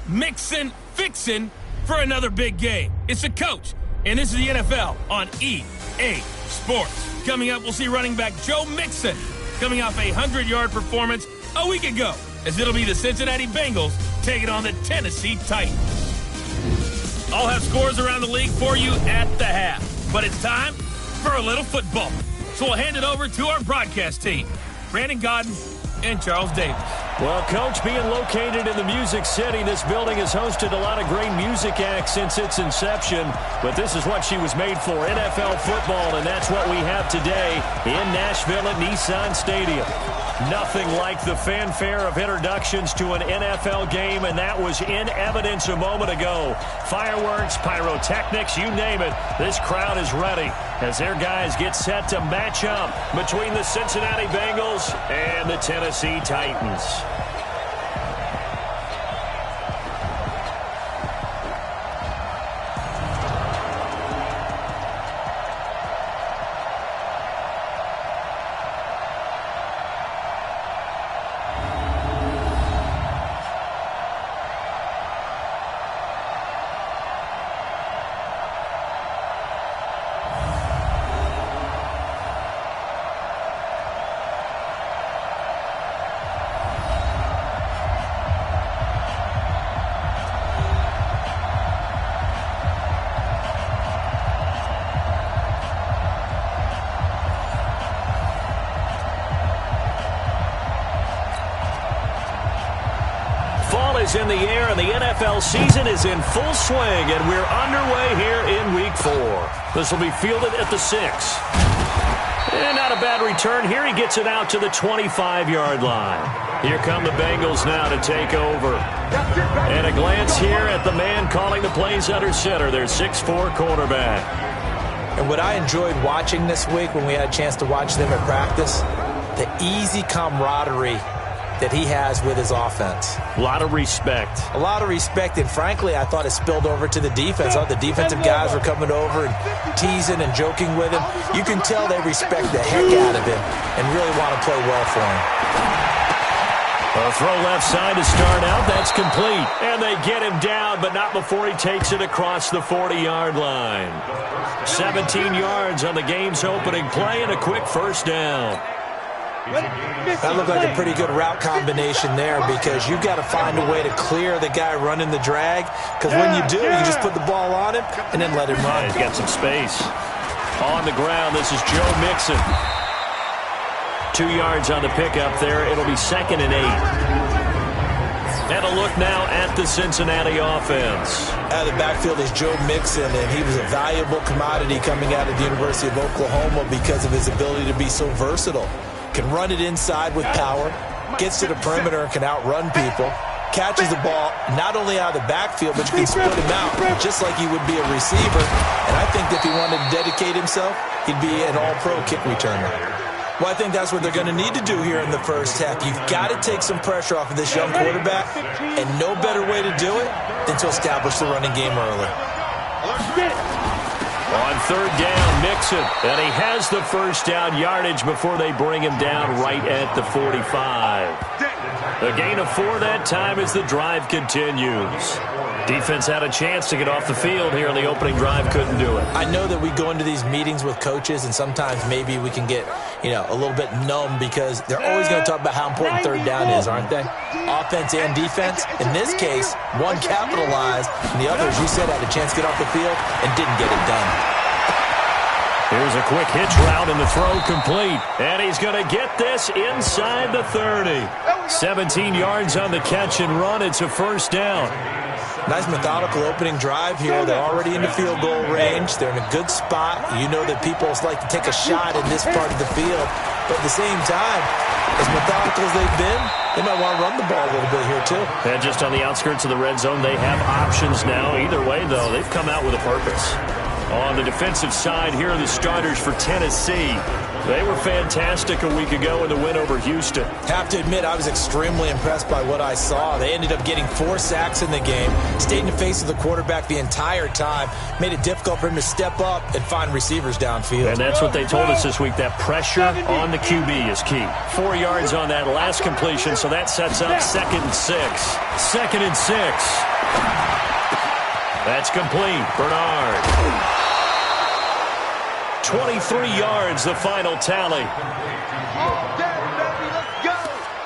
mixing, fixing for another big game. It's the coach, and this is the NFL on EA Sports. Coming up, we'll see running back Joe Mixon coming off a 100-yard performance a week ago, as it'll be the Cincinnati Bengals taking on the Tennessee Titans. I'll have scores around the league for you at the half, but it's time for a little football. So we'll hand it over to our broadcast team, Brandon Godden and Charles Davis. Well, Coach, being located in the Music City, this building has hosted a lot of great music acts since its inception, but this is what she was made for, NFL football, and that's what we have today in Nashville at Nissan Stadium. Nothing like the fanfare of introductions to an NFL game, and that was in evidence a moment ago. Fireworks, pyrotechnics, you name it, this crowd is ready as their guys get set to match up between the Cincinnati Bengals and the Tennessee Titans. Is in the air, and the NFL season is in full swing, and we're underway here in Week 4. This will be fielded at the 6. And not a bad return here. He gets it out to the 25-yard line. Here come the Bengals now to take over. And a glance here at the man calling the plays under center, their 6'4" quarterback. And what I enjoyed watching this week when we had a chance to watch them at practice, the easy camaraderie that he has with his offense. A lot of respect. A lot of respect, and frankly, I thought it spilled over to the defense. All the defensive guys were coming over and teasing and joking with him. You can tell they respect the heck out of him and really want to play well for him. A throw left side to start out. That's complete. And they get him down, but not before he takes it across the 40-yard line. 17 yards on the game's opening play and a quick first down. That looked like a pretty good route combination there, because you've got to find a way to clear the guy running the drag, because when you do, you just put the ball on him and then let him run. He's got some space. On the ground, this is Joe Mixon. 2 yards on the pickup there. It'll be 2nd and 8. And a look now at the Cincinnati offense. Out of the backfield is Joe Mixon, and he was a valuable commodity coming out of the University of Oklahoma because of his ability to be so versatile. Can run it inside with power, gets to the perimeter and can outrun people, catches the ball not only out of the backfield, but you can split him out just like he would be a receiver. And I think if he wanted to dedicate himself, he'd be an all-pro kick returner. Well, I think that's what they're going to need to do here in the first half. You've got to take some pressure off of this young quarterback, and no better way to do it than to establish the running game early. On 3rd down, Mixon, and he has the first down yardage before they bring him down right at the 45. A gain of 4 that time as the drive continues. Defense had a chance to get off the field here in the opening drive, couldn't do it. I know that we go into these meetings with coaches, and sometimes maybe we can get, a little bit numb, because they're always going to talk about how important 3rd down is, aren't they? Offense and defense. In this case, one capitalized, and the other, as you said, had a chance to get off the field and didn't get it done. Here's a quick hitch route, and the throw complete. And he's going to get this inside the 30. 17 yards on the catch and run. It's a first down. Nice methodical opening drive here. They're already in the field goal range. They're in a good spot. You know that people like to take a shot in this part of the field. But at the same time, as methodical as they've been, they might want to run the ball a little bit here too. And just on the outskirts of the red zone, they have options now. Either way, though, they've come out with a purpose. On the defensive side, here are the starters for Tennessee. They were fantastic a week ago in the win over Houston. Have to admit, I was extremely impressed by what I saw. They ended up getting 4 sacks in the game, stayed in the face of the quarterback the entire time, made it difficult for him to step up and find receivers downfield. And that's what they told us this week, that pressure on the QB is key. 4 yards on that last completion, so that sets up 2nd and 6. 2nd and 6. That's complete. Bernard. 23 yards, the final tally.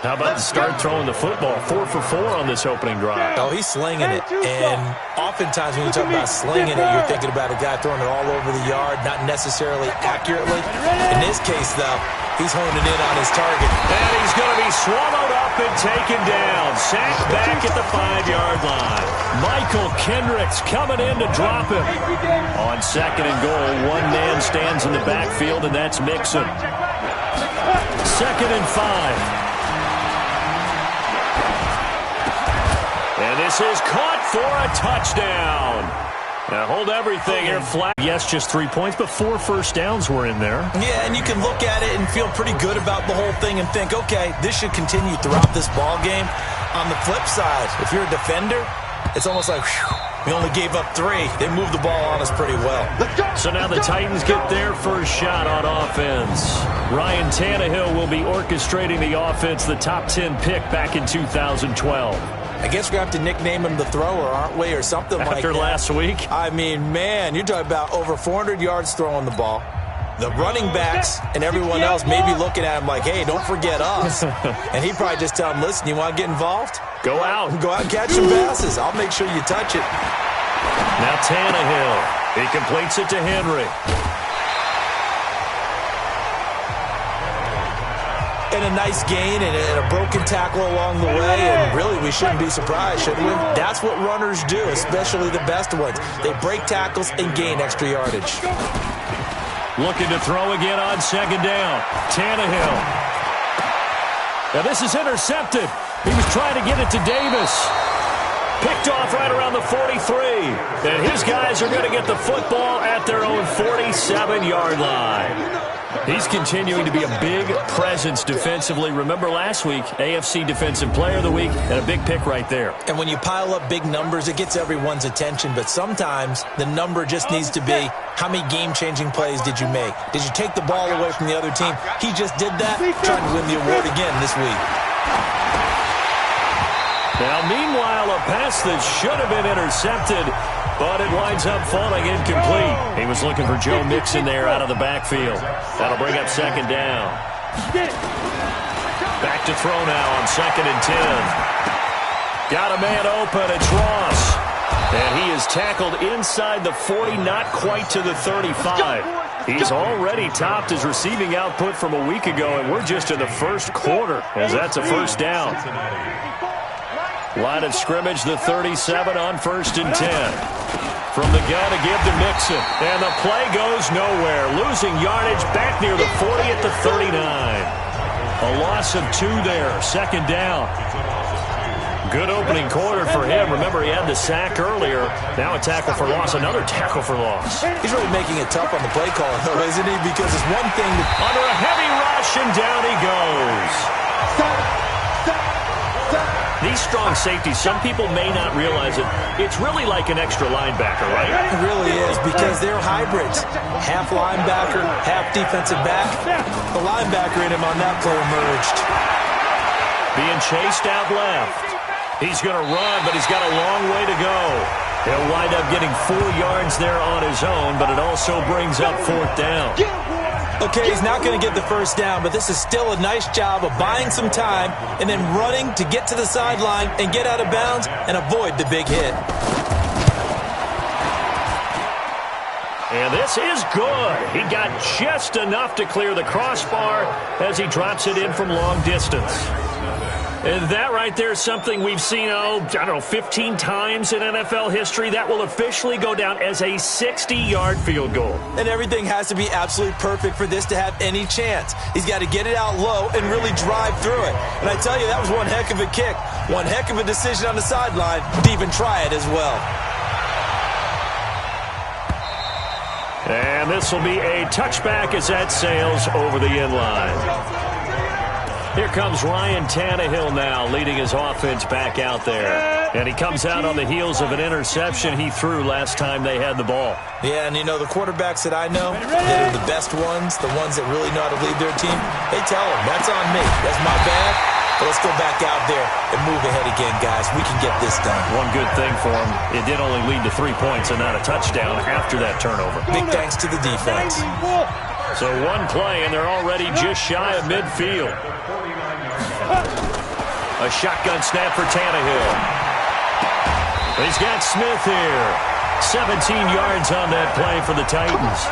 How about to start throwing the football? 4 for 4 on this opening drive. Oh, he's slinging it. And oftentimes when you talk about slinging it, you're thinking about a guy throwing it all over the yard, not necessarily accurately. In this case, though, he's honing in on his target. And he's going to be swallowed up and taken down. Sacked back at the 5-yard line. Michael Kendricks coming in to drop him. On 2nd and goal, one man stands in the backfield, and that's Mixon. 2nd and 5. And this is caught for a touchdown. Now hold everything here flat. Yes, just 3 points, but 4 first downs were in there. Yeah, and you can look at it and feel pretty good about the whole thing and think, okay, this should continue throughout this ball game. On the flip side, if you're a defender, it's almost like, whew, we only gave up 3. They moved the ball on us pretty well. So now the Titans get their first shot on offense. Ryan Tannehill will be orchestrating the offense, the top 10 pick back in 2012. I guess we have to nickname him the thrower, aren't we, or something like that. After last week? I mean, man, you're talking about over 400 yards throwing the ball. The running backs and everyone else may be looking at him like, hey, don't forget us. And he probably just tell him, listen, you want to get involved? Go out. Go out and catch some passes. I'll make sure you touch it. Now Tannehill. He completes it to Henry. And a nice gain and a broken tackle along the way, and really we shouldn't be surprised, should we? That's what runners do, especially the best ones. They break tackles and gain extra yardage. Looking to throw again on 2nd down. Tannehill. Now this is intercepted. He was trying to get it to Davis. Picked off right around the 43. And his guys are going to get the football at their own 47-yard line. He's continuing to be a big presence defensively. Remember last week, AFC Defensive Player of the Week, and a big pick right there. And when you pile up big numbers, it gets everyone's attention. But sometimes the number just needs to be, how many game-changing plays did you make? Did you take the ball away from the other team? He just did that, trying to win the award again this week. Now, meanwhile, a pass that should have been intercepted, but it winds up falling incomplete. He was looking for Joe Mixon there out of the backfield. That'll bring up 2nd down. Back to throw now on 2nd and 10. Got a man open. It's Ross. And he is tackled inside the 40, not quite to the 35. He's already topped his receiving output from a week ago, and we're just in the first quarter, as that's a first down. Line of scrimmage, the 37 on 1st and 10. From the gun to give to Mixon. And the play goes nowhere. Losing yardage back near the 40 at the 39. A loss of 2 there. 2nd down. Good opening quarter for him. Remember, he had the sack earlier. Now a tackle for loss. Another tackle for loss. He's really making it tough on the play call, though, isn't he? Because it's one thing to... Under a heavy rush, and down he goes. These strong safeties, some people may not realize it. It's really like an extra linebacker, right? It really is, because they're hybrids. Half linebacker, half defensive back. The linebacker in him on that play emerged. Being chased out left. He's going to run, but he's got a long way to go. He'll wind up getting 4 yards there on his own, but it also brings up 4th down. Okay, he's not going to get the first down, but this is still a nice job of buying some time and then running to get to the sideline and get out of bounds and avoid the big hit. And this is good. He got just enough to clear the crossbar as he drops it in from long distance. And that right there is something we've seen, 15 times in NFL history. That will officially go down as a 60-yard field goal. And everything has to be absolutely perfect for this to have any chance. He's got to get it out low and really drive through it. And I tell you, that was one heck of a kick. One heck of a decision on the sideline to even try it as well. And this will be a touchback as that sails over the end line. Here comes Ryan Tannehill now, leading his offense back out there. And he comes out on the heels of an interception he threw last time they had the ball. Yeah, and you know, the quarterbacks that I know that are the best ones, the ones that really know how to lead their team, they tell them, that's on me. That's my bad. But let's go back out there and move ahead again, guys. We can get this done. One good thing for him, it did only lead to 3 points and not a touchdown after that turnover. Big thanks to the defense. So one play, and they're already just shy of midfield. A shotgun snap for Tannehill. He's got Smith here. 17 yards on that play for the Titans.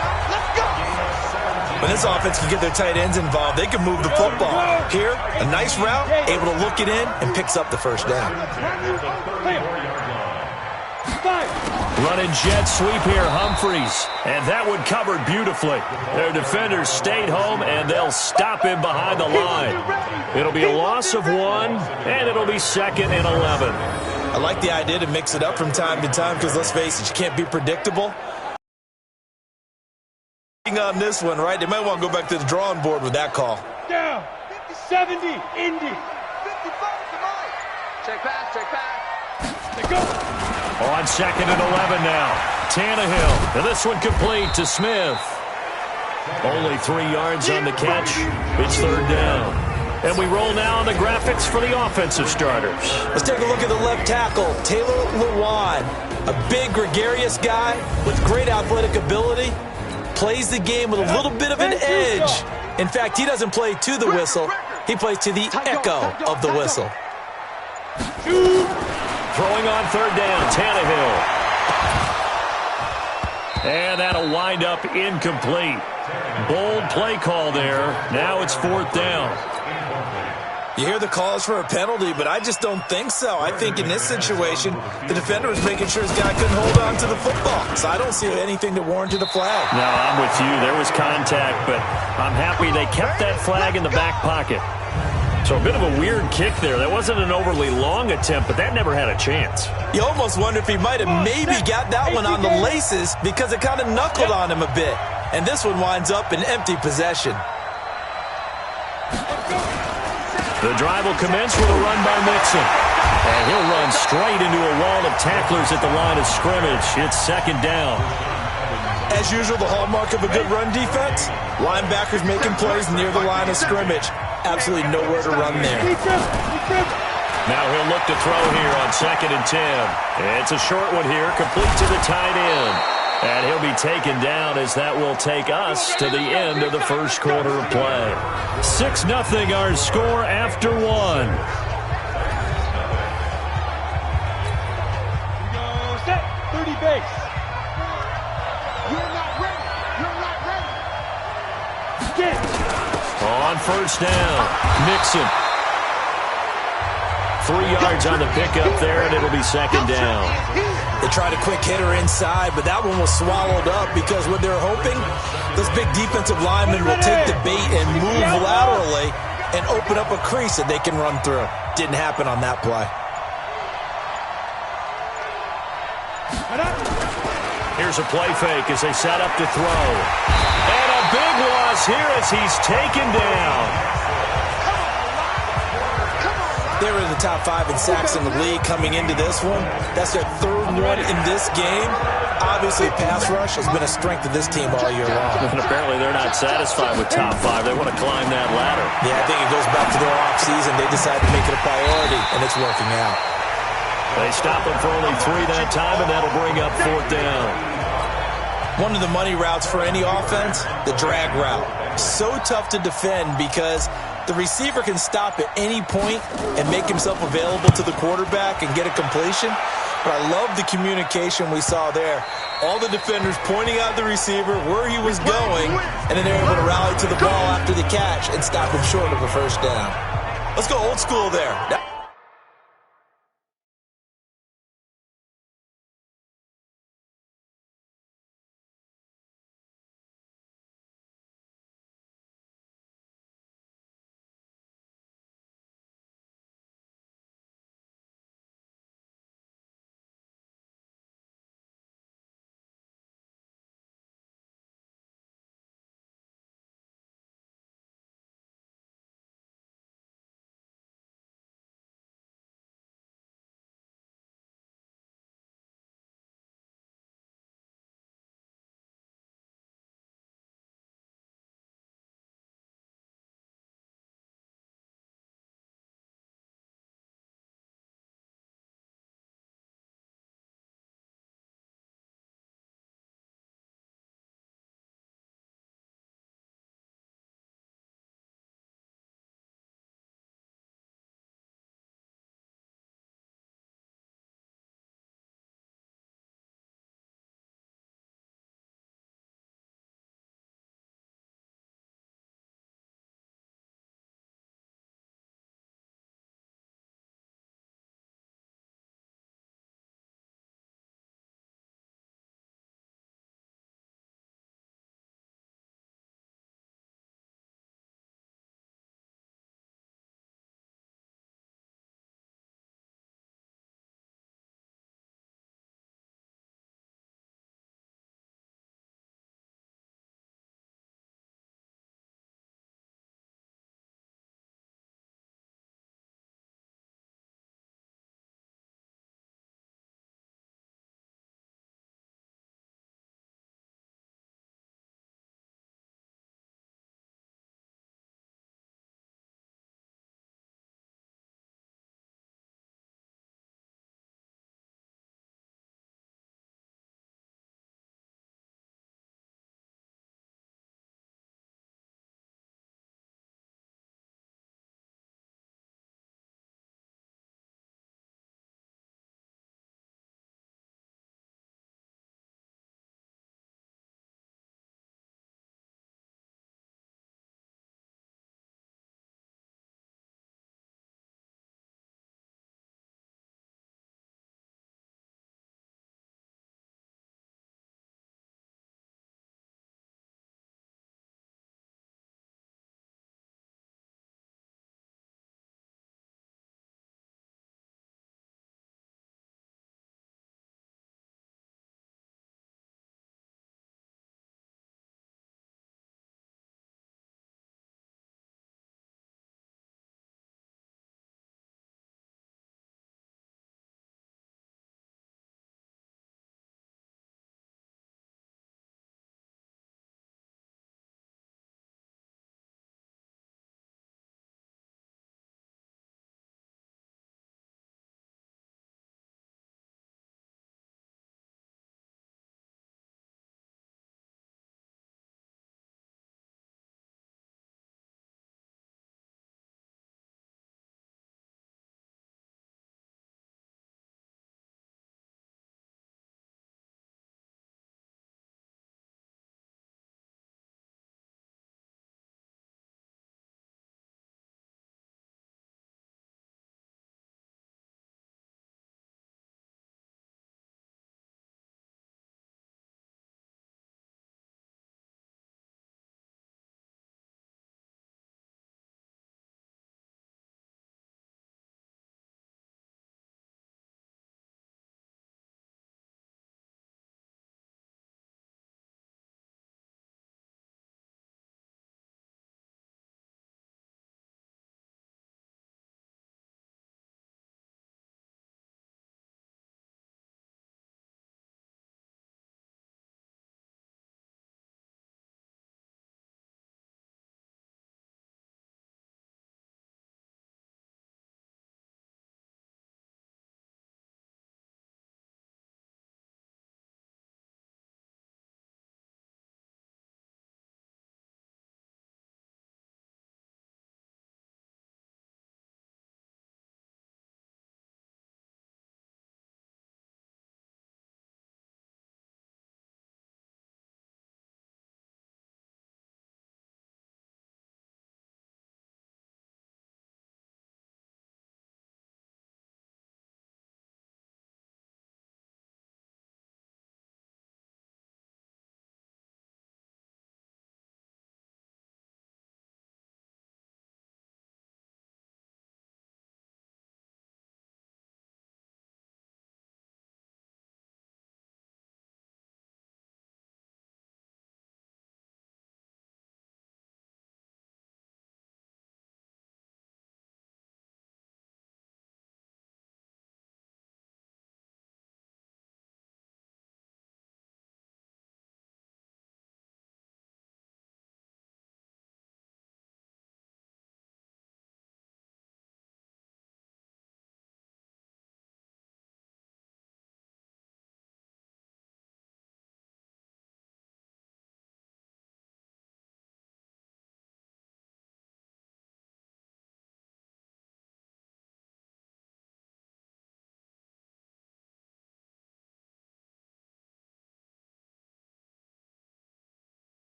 When this offense can get their tight ends involved, they can move the football. Here, a nice route, able to look it in, and picks up the first down. Running jet sweep here, Humphreys. And that one covered beautifully. Their defenders stayed home, and they'll stop him behind the line. It'll be a loss of 1, and it'll be 2nd and 11. I like the idea to mix it up from time to time because, let's face it, you can't be predictable. On this one, right? They might want to go back to the drawing board with that call. Down. 70, Indy. 55 to mine. Check pass. They go. On 2nd and 11 now. Tannehill. And this one complete to Smith. Only 3 yards on the catch. It's 3rd down. And we roll now on the graphics for the offensive starters. Let's take a look at the left tackle, Taylor Lewan. A big, gregarious guy with great athletic ability. Plays the game with a little bit of an edge. In fact, he doesn't play to the whistle. He plays to the echo of the whistle. Throwing on 3rd down, Tannehill. And that'll wind up incomplete. Bold play call there. Now it's 4th down. You hear the calls for a penalty, but I just don't think so. I think in this situation, the defender was making sure his guy couldn't hold on to the football. So I don't see anything that warranted a flag. No, I'm with you. There was contact, but I'm happy they kept that flag in the back pocket. So a bit of a weird kick there. That wasn't an overly long attempt, but that never had a chance. You almost wonder if he might have maybe got that one on the laces because it kind of knuckled on him a bit. And this one winds up in empty possession. The drive will commence with a run by Mixon. And he'll run straight into a wall of tacklers at the line of scrimmage. It's 2nd down. As usual, the hallmark of a good run defense, linebackers making plays near the line of scrimmage. Absolutely nowhere to run there. Now he'll look to throw here on 2nd and 10. It's a short one here, complete to the tight end. And he'll be taken down as that will take us to the end of the first quarter of play. 6-0 our score after 1. Go set. 30 base. You're not ready. You're not ready. Get. On 1st down, Mixon. 3 yards on the pickup there, and it'll be 2nd down. They tried a quick hitter inside, but that one was swallowed up because what they're hoping, those big defensive linemen will take the bait and move laterally and open up a crease that they can run through. Didn't happen on that play. Here's a play fake as they set up to throw. And a big loss here as he's taken down. They were in the top 5 in sacks in the league coming into this one. That's their 3rd one in this game. Obviously, pass rush has been a strength of this team all year long. And apparently they're not satisfied with top 5. They want to climb that ladder. Yeah, I think it goes back to their offseason. They decided to make it a priority, and it's working out. They stop them for only 3 that time, and that'll bring up 4th down. One of the money routes for any offense, the drag route. So tough to defend because the receiver can stop at any point and make himself available to the quarterback and get a completion. But I love the communication we saw there. All the defenders pointing out the receiver, where he was going, and then they're able to rally to the ball after the catch and stop him short of a 1st down. Let's go old school there.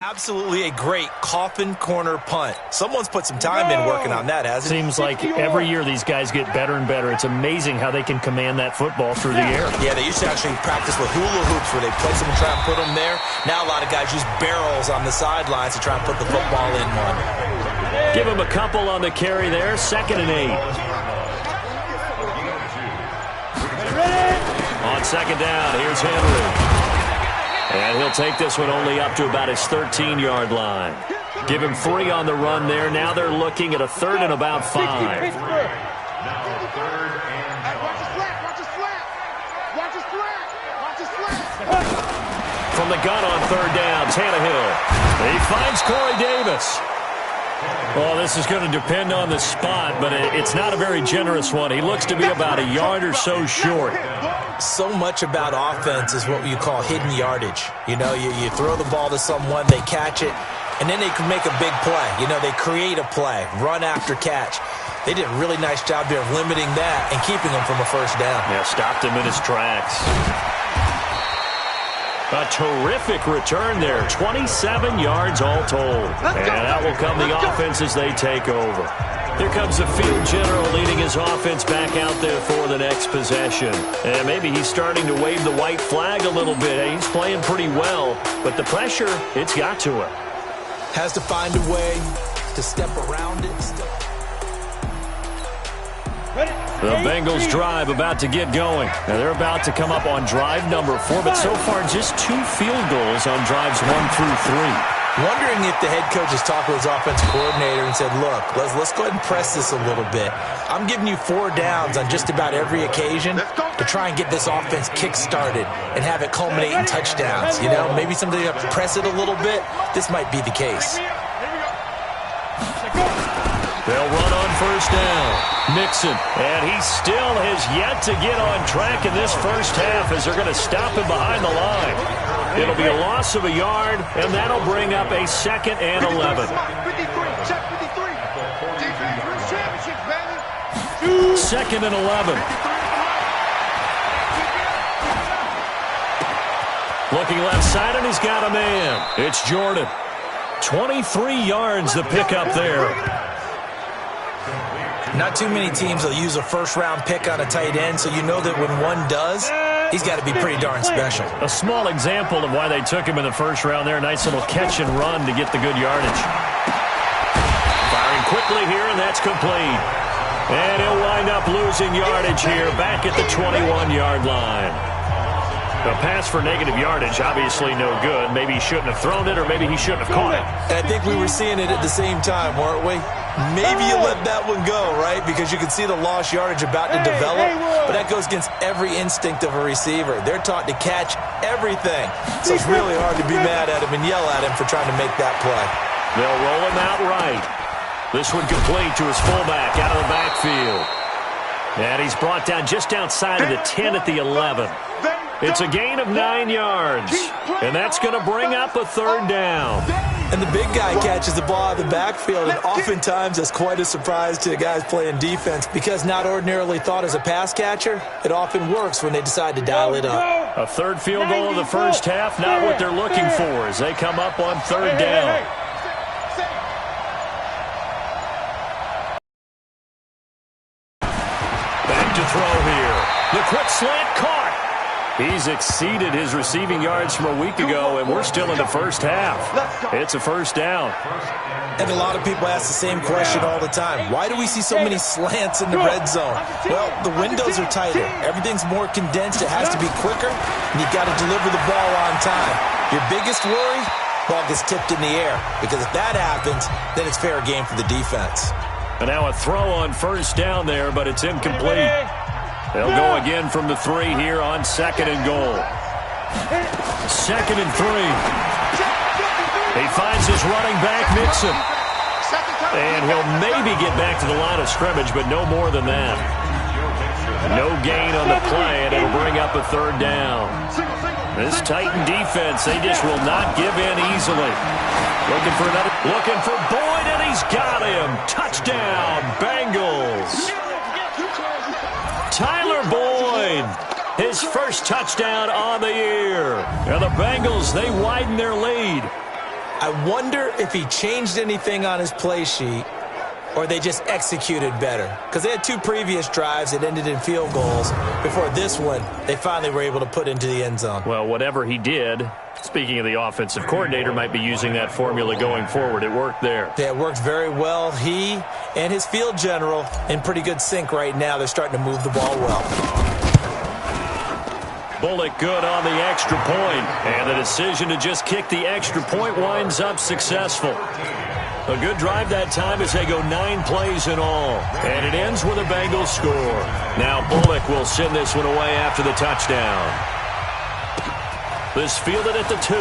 Absolutely a great coffin corner punt. Someone's put some time in working on that, hasn't it? Seems like every year these guys get better and better. It's amazing how they can command that football through the air. Yeah, they used to actually practice with hula hoops where they place them and try and put them there. Now a lot of guys use barrels on the sidelines to try and put the football in one. Give him a couple on the carry there. 2nd and 8. On 2nd down, here's Henry. And he'll take this one only up to about his 13-yard line. Give him 3 on the run there. Now they're looking at a 3rd and about 5. Watch his flat. Watch his flat. Watch his flat. Watch his flat. From the gun on 3rd down, Tannehill. He finds Corey Davis. Well, this is going to depend on the spot, but it's not a very generous one. He looks to be about a yard or so short. So much about offense is what you call hidden yardage. You know, you throw the ball to someone, they catch it, and then they can make a big play. You know, they create a play, run after catch. They did a really nice job there of limiting that and keeping him from a 1st down. Yeah, stopped him in his tracks. A terrific return there. 27 yards all told. And that will come the offense as they take over. Here comes the field general leading his offense back out there for the next possession. And maybe he's starting to wave the white flag a little bit. He's playing pretty well, but the pressure, it's got to him. Has to find a way to step around it. The Bengals drive about to get going. Now they're about to come up on drive number 4, but so far just 2 field goals on drives 1 through 3. Wondering if the head coach has talked with his offensive coordinator and said, look, let's go ahead and press this a little bit. I'm giving you 4 downs on just about every occasion to try and get this offense kick-started and have it culminate in touchdowns. You know, maybe somebody have to press it a little bit. This might be the case. They'll run on 1st down. Mixon, and he still has yet to get on track in this 1st half as they're going to stop him behind the line. It'll be a loss of a yard, and that'll bring up a 2nd and 11. 2nd and 11. Looking left side, and he's got a man. It's Jordan. 23 yards the pickup there. Not too many teams will use a 1st-round pick on a tight end, so you know that when one does, he's got to be pretty darn special. A small example of why they took him in the 1st round there. Nice little catch and run to get the good yardage. Firing quickly here, and that's complete. And he'll wind up losing yardage here back at the 21-yard line. A pass for negative yardage, obviously no good. Maybe he shouldn't have thrown it, or maybe he shouldn't have caught it. And I think we were seeing it at the same time, weren't we? Maybe you let that one go, right? Because you can see the lost yardage about to develop, but that goes against every instinct of a receiver. They're taught to catch everything. So it's really hard to be mad at him and yell at him for trying to make that play. They'll roll him out right. This one complete to his fullback out of the backfield. And he's brought down just outside of the 10 at the 11. It's a gain of 9 yards, and that's going to bring up a 3rd down. And the big guy catches the ball out of the backfield, and oftentimes that's quite a surprise to the guys playing defense because not ordinarily thought as a pass catcher, it often works when they decide to dial it up. A 3rd field goal of the 1st half, not what they're looking for as they come up on 3rd down. Back to throw here. The quick slant caught. He's exceeded his receiving yards from a week ago, and we're still in the 1st half. It's a 1st down. And a lot of people ask the same question all the time. Why do we see so many slants in the red zone? Well, the windows are tighter. Everything's more condensed. It has to be quicker, and you've got to deliver the ball on time. Your biggest worry, ball gets tipped in the air, because if that happens, then it's fair game for the defense. And now a throw on 1st down there, but it's incomplete. They'll go again from the 3 here on 2nd and goal. 2nd and 3. He finds his running back, Mixon. And he'll maybe get back to the line of scrimmage, but no more than that. No gain on the play, and it'll bring up a 3rd down. This Titan defense, they just will not give in easily. Looking for another. Looking for Boyd, and he's got him. Touchdown, Bengals. Tyler Boyd, his 1st touchdown on the year. And the Bengals, they widen their lead. I wonder if he changed anything on his play sheet or they just executed better. Because they had 2 previous drives that ended in field goals. Before this one, they finally were able to put into the end zone. Well, whatever he did, speaking of the offensive coordinator, might be using that formula going forward. It worked there. Yeah, it worked very well. He and his field general in pretty good sync right now. They're starting to move the ball well. Bullock good on the extra point, and the decision to just kick the extra point winds up successful. A good drive that time as they go 9 plays in all, and it ends with a Bengals score. Now Bullock will send this one away after the touchdown. This fielded at the 2.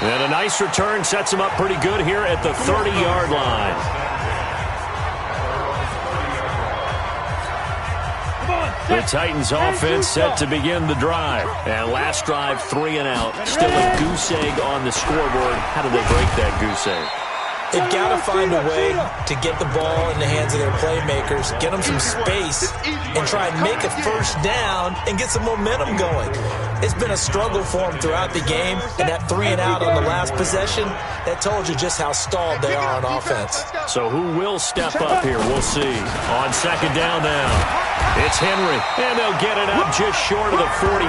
And a nice return sets him up pretty good here at the 30-yard line. The Titans offense set to begin the drive. And last drive, 3 and out. Still a goose egg on the scoreboard. How do they break that goose egg? They've got to find a way to get the ball in the hands of their playmakers, get them some space, and try and make a first down and get some momentum going. It's been a struggle for them throughout the game, and that 3 and out on the last possession, that told you just how stalled they are on offense. So who will step up here? We'll see. On second down now, it's Henry, and they'll get it up just short of the 45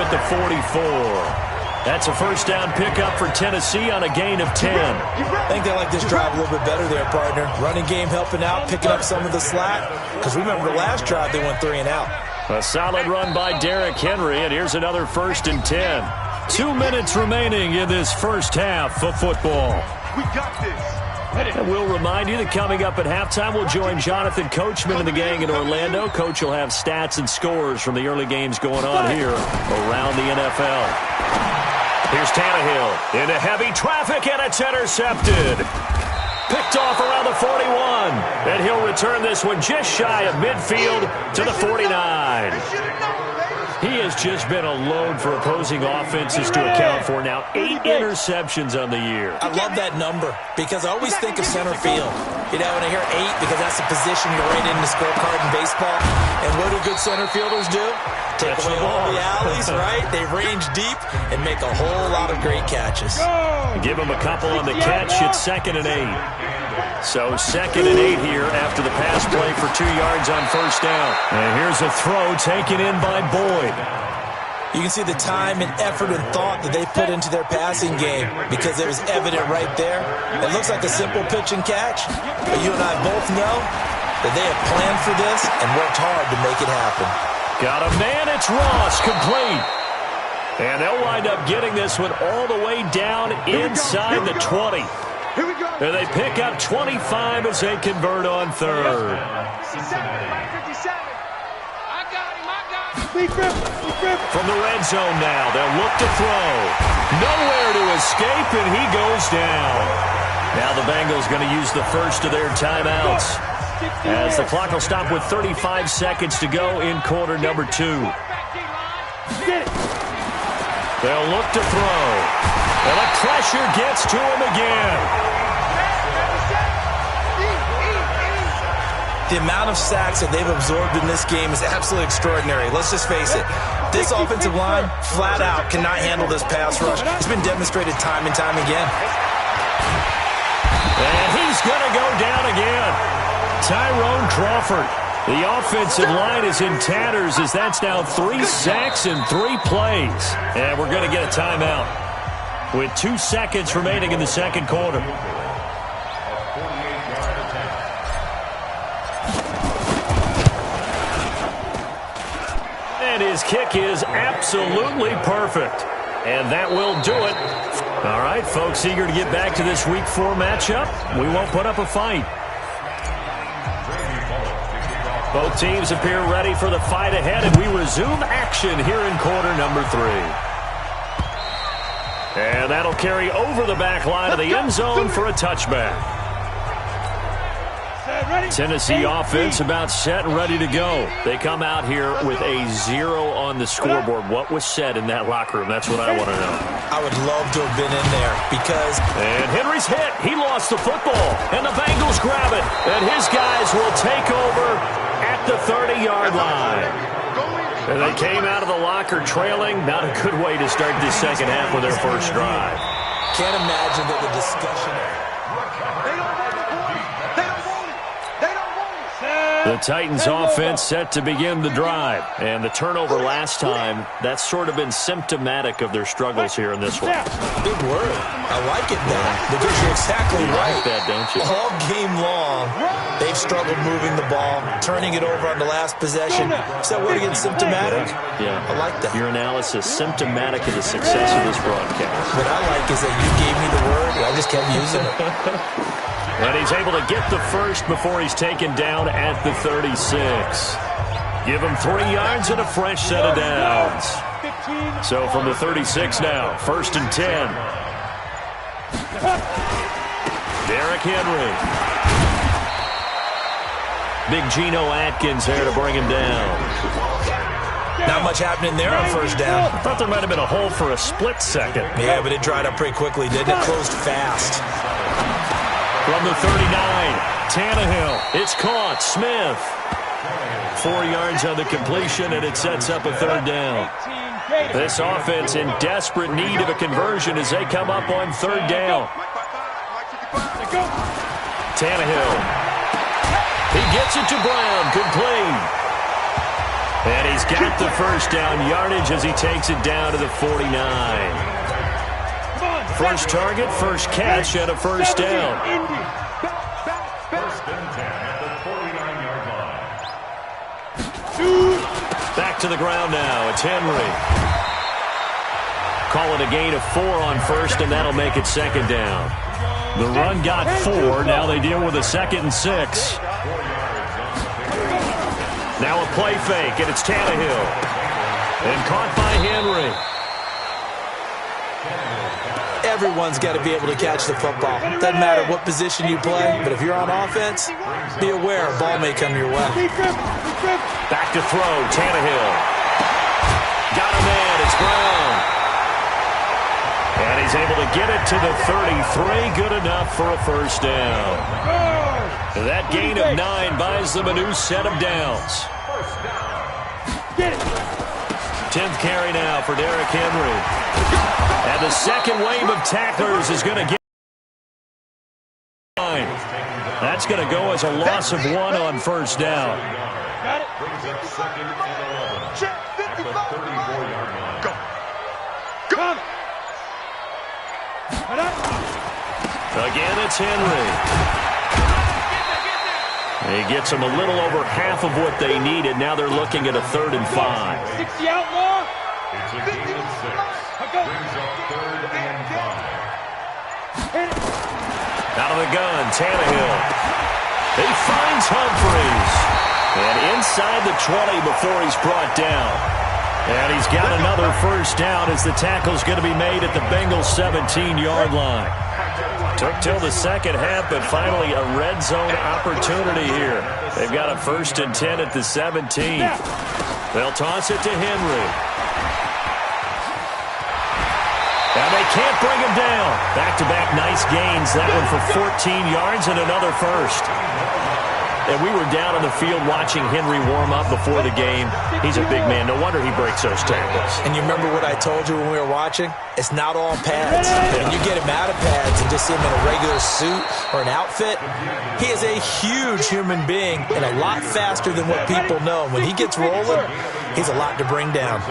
at the 44. That's a first down pickup for Tennessee on a gain of 10. I think they like this drive a little bit better there, partner. Running game helping out, picking up some of the slack. Because remember the last drive, they went 3 and out. A solid run by Derrick Henry, and here's another first and 10. 2 minutes remaining in this first half of football. We got this. And we'll remind you that coming up at halftime, we'll join Jonathan Coachman and the gang in Orlando. Coach will have stats and scores from the early games going on here around the NFL. Here's Tannehill into heavy traffic, and it's intercepted. Picked off around the 41. And he'll return this one just shy of midfield to the 49. He has just been a load for opposing offenses to account for. Now 8 interceptions on the year. I love that number because I always think of center field. You know, when I hear 8, because that's the position you write in the scorecard in baseball. And what do good center filders do? Take away all the alleys, right? They range deep and make a whole lot of great catches. Give him a couple on the catch. It's 2nd and 8. So 2nd and 8 here after the pass play for 2 yards on first down. And here's a throw taken in by Boyd. You can see the time and effort and thought that they put into their passing game because it was evident right there. It looks like a simple pitch and catch, but you and I both know that they have planned for this and worked hard to make it happen. Got a man, it's Ross, complete. And they'll wind up getting this one all the way down inside the 20. And they pick up 25 as they convert on third. From the red zone now, they'll look to throw. Nowhere to escape, and he goes down. Now the Bengals going to use the first of their timeouts, as the clock will stop with 35 seconds to go in quarter number 2. They'll look to throw. And the pressure gets to him again. The amount of sacks that they've absorbed in this game is absolutely extraordinary. Let's just face it. This offensive line, flat out, cannot handle this pass rush. It's been demonstrated time and time again. And he's going to go down again. Tyrone Crawford. The offensive line is in tatters as that's now 3 sacks in 3 plays. And we're going to get a timeout with 2 seconds remaining in the second quarter. And his kick is absolutely perfect. And that will do it. All right, folks, eager to get back to this Week 4 matchup. We won't put up a fight. Both teams appear ready for the fight ahead, and we resume action here in quarter number 3. And that'll carry over the back line of the end zone for a touchback. Tennessee offense about set and ready to go. They come out here with a 0 on the scoreboard. What was said in that locker room? That's what I want to know. I would love to have been in there because... And Henry's hit. He lost the football. And the Bengals grab it. And his guys will take over at the 30-yard line. And they came out of the locker trailing. Not a good way to start this second half with their first drive. Can't imagine that the discussion. The Titans offense set to begin the drive. And the turnover last time, that's sort of been symptomatic of their struggles here in this one. Big word. I like it now because you're exactly right. You like that, don't you? All game long, they've struggled moving the ball, turning it over on the last possession. Is that word again, symptomatic? Yeah. I like that. Your analysis, symptomatic of the success of this broadcast. What I like is that you gave me the word, and I just kept using it. And he's able to get the first before he's taken down at the 36. Give him 3 yards and a fresh set of downs. So from the 36 now, 1st and 10. Derrick Henry. Big Geno Atkins there to bring him down. Not much happening there on first down. I thought there might have been a hole for a split second. Yeah, but it dried up pretty quickly, didn't it? Closed fast. From the 39, Tannehill. It's caught. Smith. 4 yards on the completion, and it sets up a 3rd down. This offense in desperate need of a conversion as they come up on 3rd down. Tannehill. He gets it to Brown. Complete. And he's got the first down yardage as he takes it down to the 49. First target, first catch, and a first down. Back to the ground now. It's Henry. Call it a gain of 4 on first, and that'll make it 2nd down. The run got 4. Now they deal with a 2nd and 6. Now a play fake, and it's Tannehill. And caught by Henry. Everyone's got to be able to catch the football. Doesn't matter what position you play, but if you're on offense, be aware a ball may come your way. Back to throw, Tannehill. Got a man, it's Brown. And he's able to get it to the 33, good enough for a first down. That gain of 9 buys them a new set of downs. 10th carry now for Derrick Henry. And the second wave of tacklers is going to get 9. That's going to go as a loss of 1 on first down. Got it. Check 55. Go. Come. Again, it's Henry. He gets them a little over half of what they needed. Now they're looking at a 3rd and 5. 60 outlaw. It's a gain of 6. Brings up 3rd and 5. Out of the gun, Tannehill. He finds Humphries. And inside the 20 before he's brought down. And he's got another first down as the tackle's going to be made at the Bengals 17-yard line. Took till the second half, but finally a red zone opportunity here. They've got a 1st and 10 at the 17. They'll toss it to Henry. And they can't bring him down. Back-to-back nice gains. That one for 14 yards and another first. And we were down on the field watching Henry warm up before the game. He's a big man. No wonder he breaks those tackles. And you remember what I told you when we were watching? It's not all pads. When you get him out of pads and just see him in a regular suit or an outfit, he is a huge human being and a lot faster than what people know. When he gets rolling, he's a lot to bring down.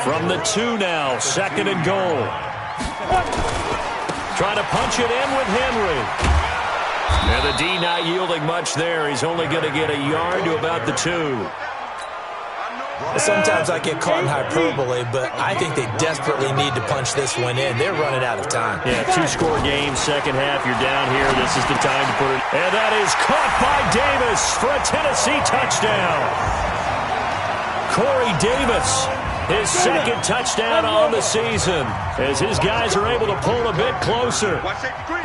From the 2 now, 2nd and goal. Trying to punch it in with Henry. And the D not yielding much there. He's only going to get a yard to about the 2. Sometimes I get caught in hyperbole, but I think they desperately need to punch this one in. They're running out of time. Yeah, 2-score game, second half. You're down here. This is the time to put it. And that is caught by Davis for a Tennessee touchdown. Corey Davis, his 2nd touchdown on the season, as his guys are able to pull a bit closer.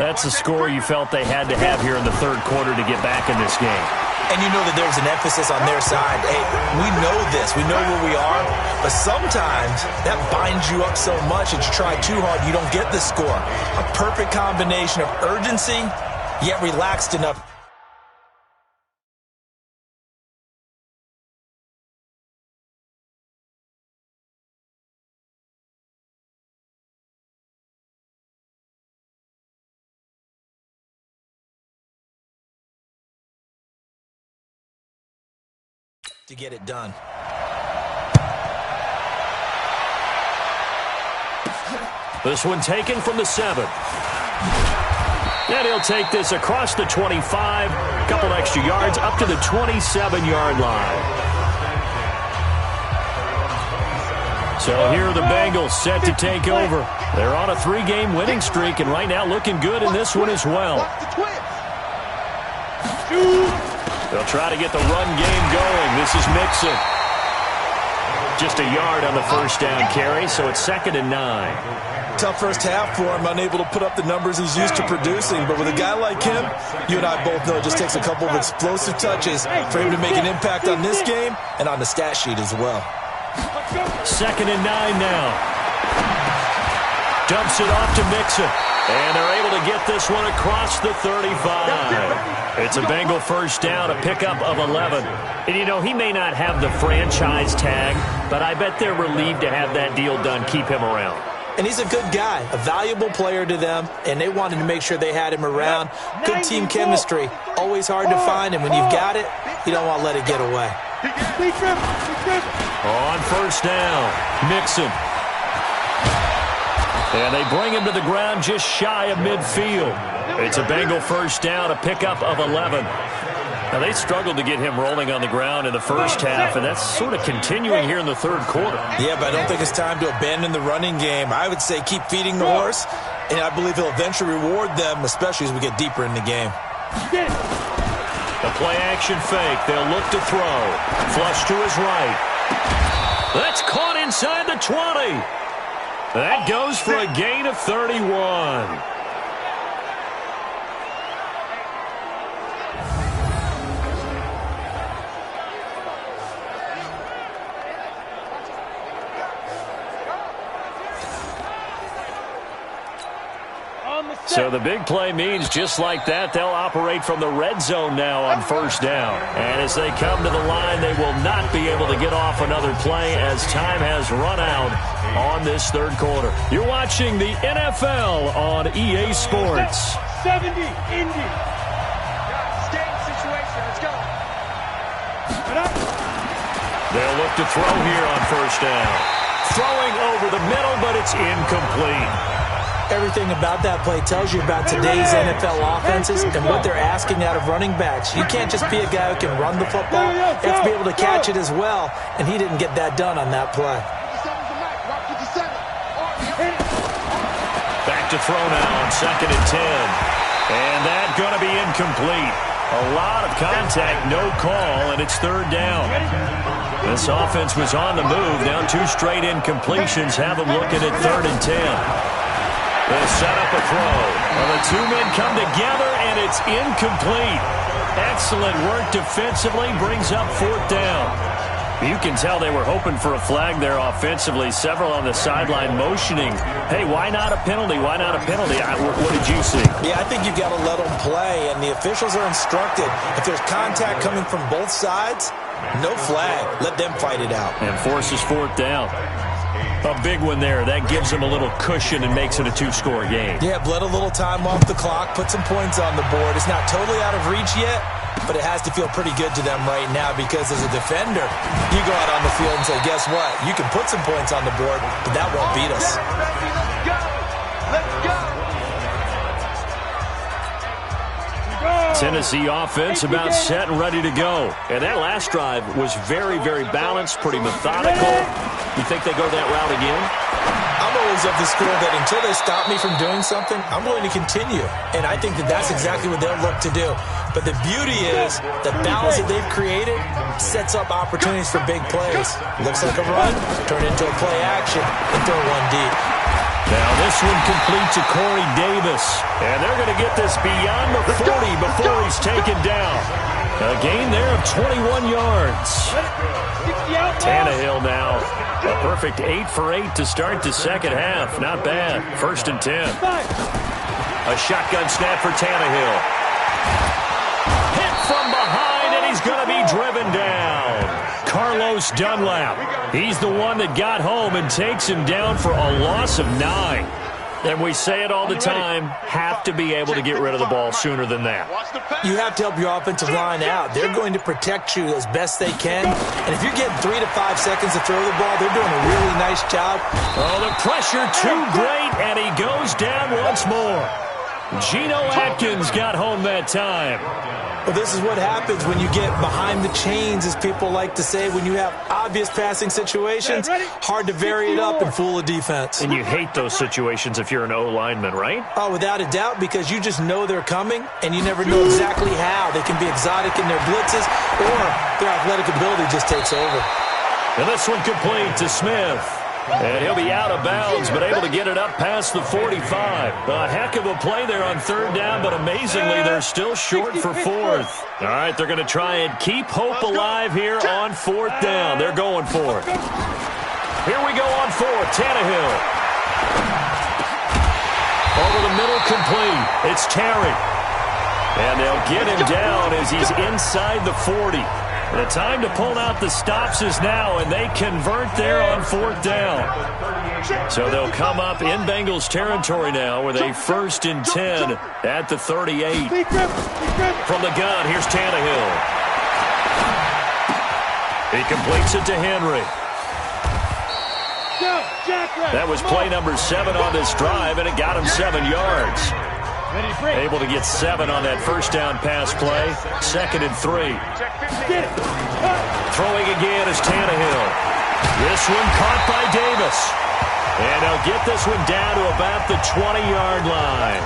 That's a score you felt they had to have here in the 3rd quarter to get back in this game. And you know that there's an emphasis on their side. Hey, we know this. We know where we are. But sometimes that binds you up so much that you try too hard, you don't get the score. A perfect combination of urgency, yet relaxed enough. to get it done. This one taken from the 7. And he'll take this across the 25, a couple extra yards up to the 27-yard line. So here are the Bengals set to take over. They're on a 3-game winning streak, and right now looking good in this one as well. They'll try to get the run game going. This is Mixon. Just a yard on the first down carry, so it's 2nd and 9. Tough first half for him, unable to put up the numbers he's used to producing. But with a guy like him, you and I both know it just takes a couple of explosive touches for him to make an impact on this game and on the stat sheet as well. 2nd and 9 now. Dumps it off to Mixon. And they're able to get this one across the 35. It's a Bengal first down, a pickup of 11. And, you know, he may not have the franchise tag, but I bet they're relieved to have that deal done, keep him around. And he's a good guy, a valuable player to them, and they wanted to make sure they had him around. Good team chemistry, always hard to find, and when you've got it, you don't want to let it get away. On first down, Mixon. And they bring him to the ground just shy of midfield. It's a Bengal first down, a pickup of 11. Now, they struggled to get him rolling on the ground in the first half, and that's sort of continuing here in the third quarter. Yeah, but I don't think it's time to abandon the running game. I would say keep feeding the horse, and I believe he'll eventually reward them, especially as we get deeper in the game. The play-action fake. They'll look to throw. Flush to his right. That's caught inside the 20. That goes for a gain of 31. So the big play means just like that, they'll operate from the red zone now on first down. And as they come to the line, they will not be able to get off another play as time has run out on this third quarter. You're watching the NFL on EA Sports. 70, Indy. Game situation. Let's go. They'll look to throw here on first down. Throwing over the middle, but it's incomplete. Everything about that play tells you about today's NFL offenses and what they're asking out of running backs. You can't just be a guy who can run the football. You have to be able to catch it as well, and he didn't get that done on that play. Back to throw now on 2nd and 10. And that's going to be incomplete. A lot of contact, no call, and it's third down. This offense was on the move. Now 2 straight incompletions have them looking at 3rd and 10. They'll set up a throw. Well, the 2 men come together, and it's incomplete. Excellent work defensively, brings up 4th down. You can tell they were hoping for a flag there offensively. Several on the sideline motioning, hey, why not a penalty? Why not a penalty? What did you see? Yeah, I think you've got to let them play, and the officials are instructed. If there's contact coming from both sides, no flag. Let them fight it out. And forces 4th down. A big one there. That gives them a little cushion and makes it a 2-score game. Yeah, bled a little time off the clock, put some points on the board. It's not totally out of reach yet, but it has to feel pretty good to them right now because as a defender, you go out on the field and say, guess what? You can put some points on the board, but that won't beat us. Let's go. Tennessee offense about set and ready to go. And that last drive was very, very balanced, pretty methodical. You think they go that route again? I'm always of the school that until they stop me from doing something, I'm going to continue. And I think that that's exactly what they'll look to do. But the beauty is the balance that they've created sets up opportunities for big plays. Looks like a run, turn into a play action, and throw one deep. Now this one complete to Corey Davis. And they're going to get this beyond the 40 before he's taken down. A gain there of 21 yards. Tannehill now. A perfect 8 for 8 to start the second half. Not bad. 1st and 10. A shotgun snap for Tannehill. Hit from behind, and he's going to be driven down. Carlos Dunlap. He's the one that got home and takes him down for a loss of 9. And we say it all the time, have to be able to get rid of the ball sooner than that. You have to help your offensive line out. They're going to protect you as best they can. And if you're getting 3 to 5 seconds to throw the ball, they're doing a really nice job. Oh, the pressure too great, and he goes down once more. Geno Atkins got home that time. Well, this is what happens when you get behind the chains, as people like to say. When you have obvious passing situations, hard to vary it up and fool a defense. And you hate those situations if you're an O-lineman, right? Oh, without a doubt, because you just know they're coming, and you never know exactly how. They can be exotic in their blitzes, or their athletic ability just takes over. And this one complete to Smith. And he'll be out of bounds, but able to get it up past the 45. A heck of a play there on third down, but amazingly, they're still short for fourth. All right, they're going to try and keep hope alive here on fourth down. They're going for it. Here we go on fourth. Tannehill. Over the middle, complete. It's Terry. And they'll get him down as he's inside the 40. The time to pull out the stops is now, and they convert there on fourth down. So they'll come up in Bengals territory now with a 1st and 10 at the 38. From the gun, here's Tannehill. He completes it to Henry. That was play number 7 on this drive, and it got him 7 yards. Able to get 7 on that first down pass play. 2nd and 3. Throwing again is Tannehill. This one caught by Davis. And he'll get this one down to about the 20-yard line.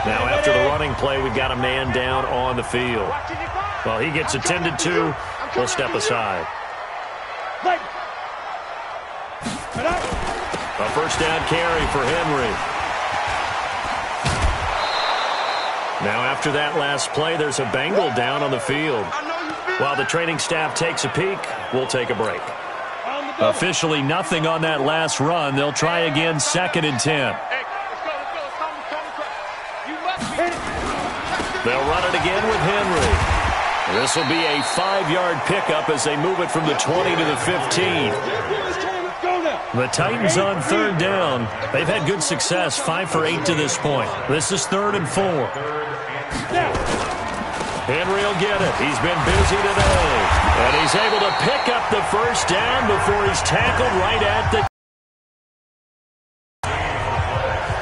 Now after the running play, we've got a man down on the field. Well, he gets attended to. We'll step aside. A first down carry for Henry. Now after that last play, there's a Bengal down on the field. While the training staff takes a peek, we'll take a break. Officially nothing on that last run. They'll try again, 2nd and 10. They'll run it again with Henry. This will be a 5-yard pickup as they move it from the 20 to the 15. The Titans on third down. They've had good success, 5 for 8 to this point. This is 3rd and 4. Henry will get it. He's been busy today. And he's able to pick up the first down before he's tackled right at the...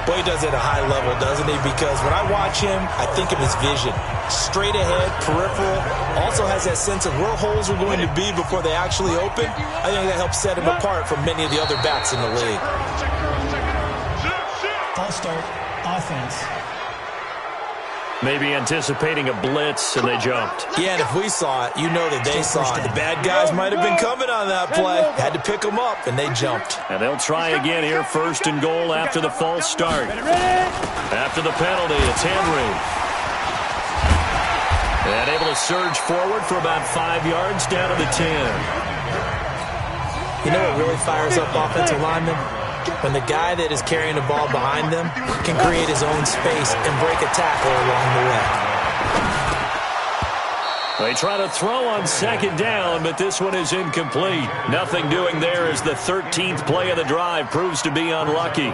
Boy, he does it at a high level, doesn't he? Because when I watch him, I think of his vision. Straight ahead, peripheral. Also has that sense of where holes are going to be before they actually open. I think that helps set him apart from many of the other backs in the league. False start, offense. Maybe anticipating a blitz, and they jumped. Yeah, and if we saw it, you know that they saw it. The bad guys might have been coming on that play. Had to pick them up, and they jumped. And they'll try again here, 1st and goal after the false start. After the penalty, it's Henry. And able to surge forward for about 5 yards down to the 10. You know what really fires up offensive linemen? When the guy that is carrying the ball behind them can create his own space and break a tackle along the way. They try to throw on 2nd down, but this one is incomplete. Nothing doing there as the 13th play of the drive proves to be unlucky.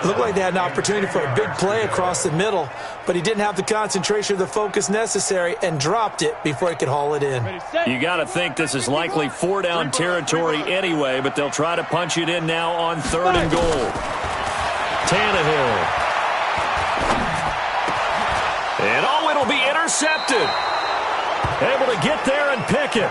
Looked like they had an opportunity for a big play across the middle, but he didn't have the concentration or the focus necessary and dropped it before he could haul it in. You got to think this is likely 4-down territory anyway, but they'll try to punch it in now on 3rd and goal. Tannehill. And oh, it'll be intercepted. Able to get there and pick it.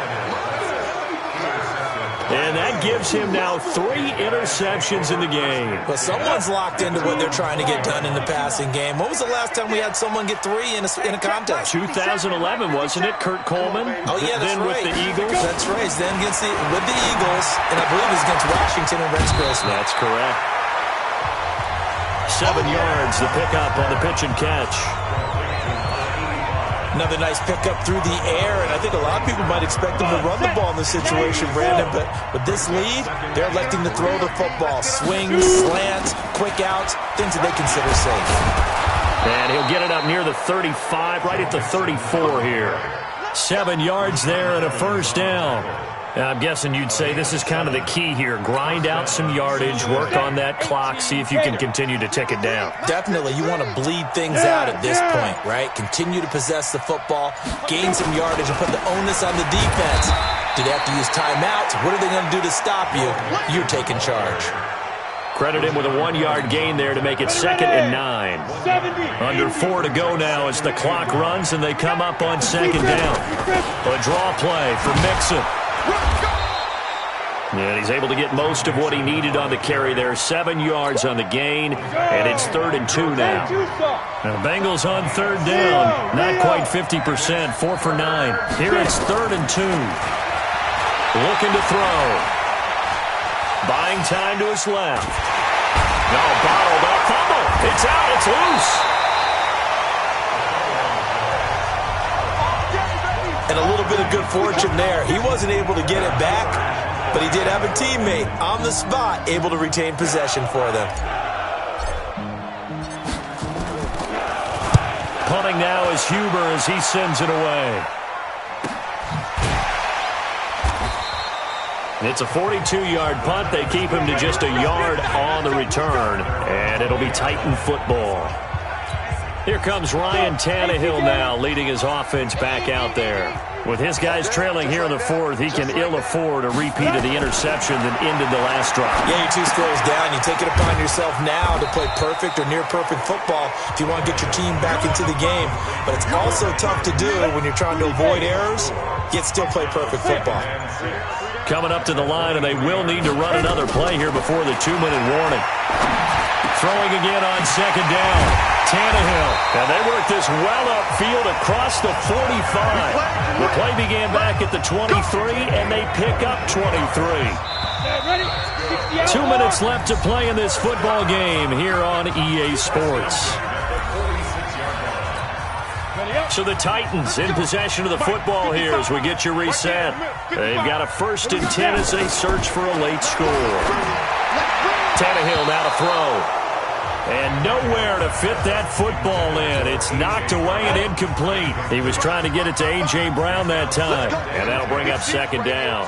And that gives him now 3 interceptions in the game. But someone's locked into what they're trying to get done in the passing game. When was the last time we had someone get 3 in a contest? 2011, wasn't it, Kurt Coleman? Oh, yeah, that's then right. With the Eagles? That's right. Then with the Eagles, and I believe it was against Washington and Rex Grossman. That's correct. 7 yards, the pickup on the pitch and catch. Another nice pickup through the air, and I think a lot of people might expect them to run the ball in this situation, Brandon, but with this lead, they're electing to throw the football. Swings, slants, quick outs, things that they consider safe. And he'll get it up near the 35, right at the 34 here. 7 yards there and a first down. I'm guessing you'd say this is kind of the key here. Grind out some yardage, work on that clock, see if you can continue to tick it down. Definitely. You want to bleed things out at this point, right? Continue to possess the football, gain some yardage, and put the onus on the defense. Do they have to use timeouts? What are they going to do to stop you? You're taking charge. Credit him with a 1-yard gain there to make it 2nd and 9. Under 4 to go now as the clock runs and they come up on 2nd down. A draw play for Mixon. And he's able to get most of what he needed on the carry there. 7 yards on the gain, and it's 3rd and 2 now. Now Bengals on 3rd down. Not quite 50%, 4 for 9. Here it's 3rd and 2. Looking to throw. Buying time to his left. No, bottled up. Fumble. It's out. It's loose. And a little bit of good fortune there. He wasn't able to get it back, but he did have a teammate on the spot able to retain possession for them. Punting now is Huber as he sends it away. It's a 42-yard punt. They keep him to just a yard on the return, and it'll be Titan football. Here comes Ryan Tannehill now, leading his offense back out there. With his guys trailing here in the 4th, he can ill afford a repeat of the interception that ended the last drive. Yeah, you're 2 scores down. You take it upon yourself now to play perfect or near-perfect football if you want to get your team back into the game. But it's also tough to do when you're trying to avoid errors, yet still play perfect football. Coming up to the line, and they will need to run another play here before the 2-minute warning. Throwing again on 2nd down. Tannehill. And they work this well upfield across the 45. The play began back at the 23, and they pick up 23. 2 minutes left to play in this football game here on EA Sports. So the Titans in possession of the football here as we get you reset. They've got a 1st and 10 as they search for a late score. Tannehill now to throw. And nowhere to fit that football in. It's knocked away and incomplete. He was trying to get it to A.J. Brown that time. And that'll bring up 2nd down.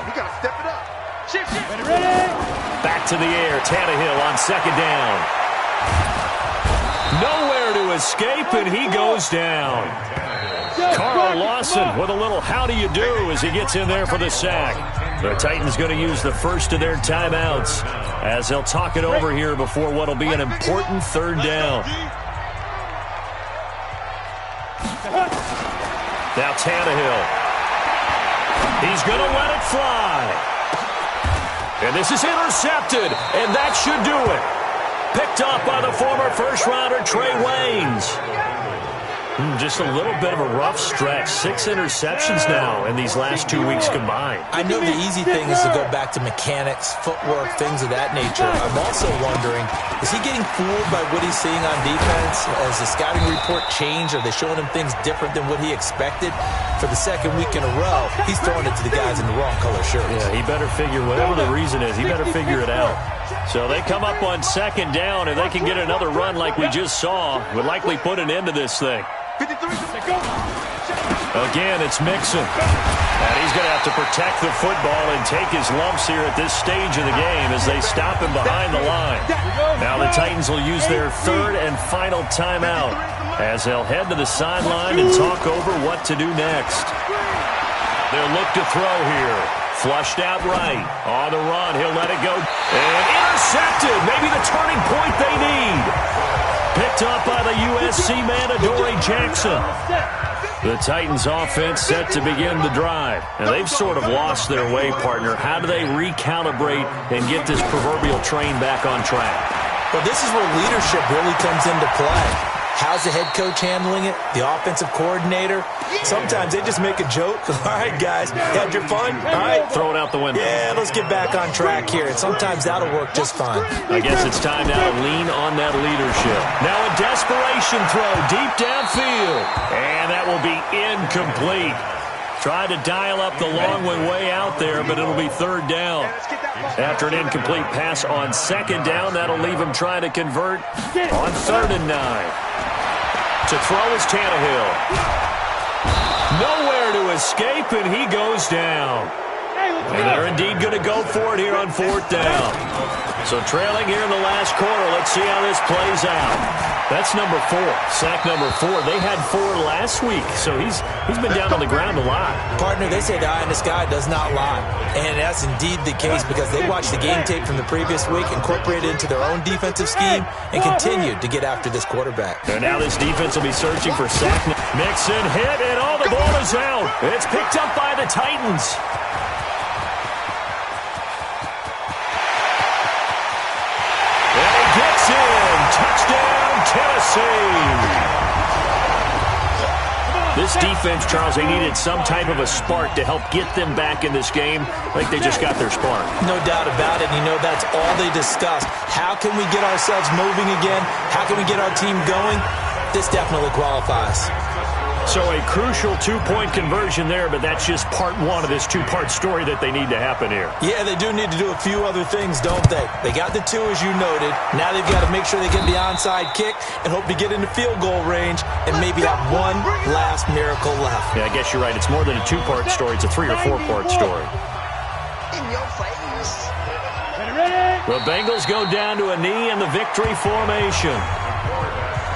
Back to the air. Tannehill on 2nd down. Nowhere to escape, and he goes down. Carl Lawson with a little how do you do as he gets in there for the sack. The Titans going to use the first of their timeouts as they'll talk it over here before what will be an important 3rd down. Now Tannehill. He's going to let it fly. And this is intercepted, and that should do it. Picked up by the former first-rounder Trey Waynes. Just a little bit of a rough stretch. 6 interceptions now in these last 2 weeks combined. I know the easy thing is to go back to mechanics, footwork, things of that nature. I'm also wondering, is he getting fooled by what he's seeing on defense? Has the scouting report changed? Are they showing him things different than what he expected? For the 2nd week in a row, he's throwing it to the guys in the wrong color shirts. Yeah, he better figure, whatever the reason is, he better figure it out. So they come up on 2nd down, and they can get another run like we just saw. Would likely put an end to this thing. Again, it's Mixon. And he's going to have to protect the football and take his lumps here at this stage of the game as they stop him behind the line. Now the Titans will use their 3rd and final timeout as they'll head to the sideline and talk over what to do next. They'll look to throw here. Flushed out right. On the run, he'll let it go. And intercepted. Maybe the turning point they need. Picked up by the USC man, Adoree Jackson. The Titans offense set to begin the drive. And they've sort of lost their way, partner. How do they recalibrate and get this proverbial train back on track? Well, this is where leadership really comes into play. How's the head coach handling it? The offensive coordinator? Sometimes they just make a joke. All right, guys, had your fun? All right. Throw it out the window. Yeah, let's get back on track here. And sometimes that'll work just fine. I guess it's time now to lean on that leadership. Now a desperation throw deep downfield. And that will be incomplete. Tried to dial up the long way out there, but it'll be 3rd down. After an incomplete pass on 2nd down, that'll leave him trying to convert on 3rd and 9. To throw is Tannehill. Nowhere to escape, and he goes down. And they're indeed going to go for it here on 4th down. So trailing here in the last quarter. Let's see how this plays out. That's number 4, sack number 4. They had 4 last week, so he's been down on the ground a lot. Partner, they say the eye in the sky does not lie. And that's indeed the case because they watched the game tape from the previous week, incorporated it into their own defensive scheme, and continued to get after this quarterback. And now this defense will be searching for sack. Mixon hit, and all the ball is out. It's picked up by the Titans. And he gets in. Touchdown, Tennessee. This defense, Charles, they needed some type of a spark to help get them back in this game. I think they just got their spark. No doubt about it. You know, that's all they discussed. How can we get ourselves moving again? How can we get our team going? This definitely qualifies. So a crucial 2-point conversion there, but that's just part 1 of this 2-part story that they need to happen here. Yeah, they do need to do a few other things, don't they? They got the 2, as you noted. Now they've got to make sure they get the onside kick and hope to get into field goal range and maybe have one last miracle left. Yeah, I guess you're right. It's more than a 2-part story. It's a 3- or 4-part story. In your face. The Bengals go down to a knee in the victory formation.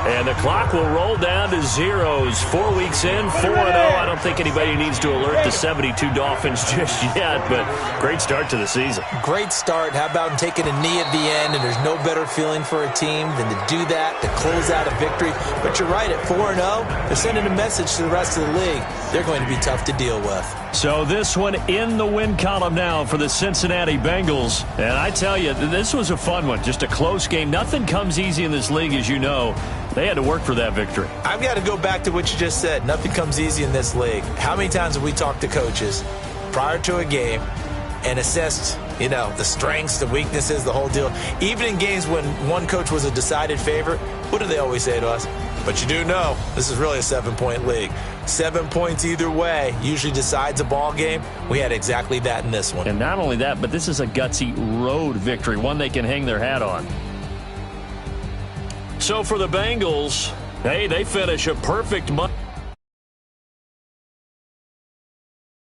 And the clock will roll down to zeros. 4 weeks in, 4-0. I don't think anybody needs to alert the 72 Dolphins just yet, but great start to the season. Great start. How about taking a knee at the end, and there's no better feeling for a team than to do that, to close out a victory. But you're right, at 4-0, they're sending a message to the rest of the league. They're going to be tough to deal with. So this one in the win column now for the Cincinnati Bengals. And I tell you, this was a fun one. Just a close game. Nothing comes easy in this league, as you know. They had to work for that victory. I've got to go back to what you just said. Nothing comes easy in this league. How many times have we talked to coaches prior to a game and assessed, you know, the strengths, the weaknesses, the whole deal? Even in games when one coach was a decided favorite, what do they always say to us? But you do know this is really a 7-point league. 7 points either way usually decides a ball game. We had exactly that in this one. And not only that, but this is a gutsy road victory, one they can hang their hat on. So for the Bengals, hey, they finish a perfect month.